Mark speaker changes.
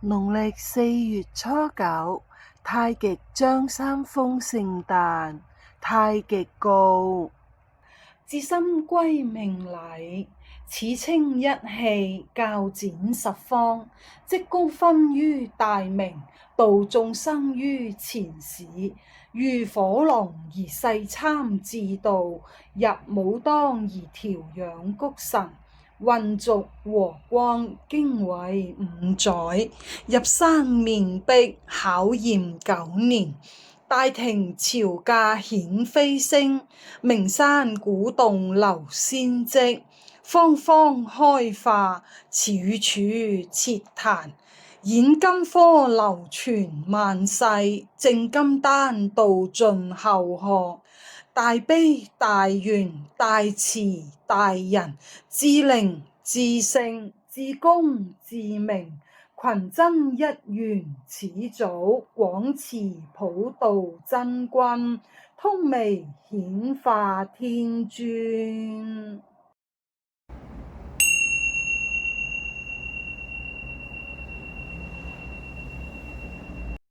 Speaker 1: 農曆4月初九，太極張三豐聖誕，太極誥。至心歸命禮，此稱一氣，較展十方。積功勳於大明，度眾生於前史。遇火龍而誓參自度，入武當而調養谷神。混濁和光，經緯5載。入山面壁，考驗9年。大庭朝駕顯飛星，名山古洞留仙跡。方方開化，處處設壇。演金科流傳萬世，正金丹道盡後學。大悲大願大慈大仁，至靈至聖至公至明。群真一元始祖，廣慈普度真君。通微顯化天尊。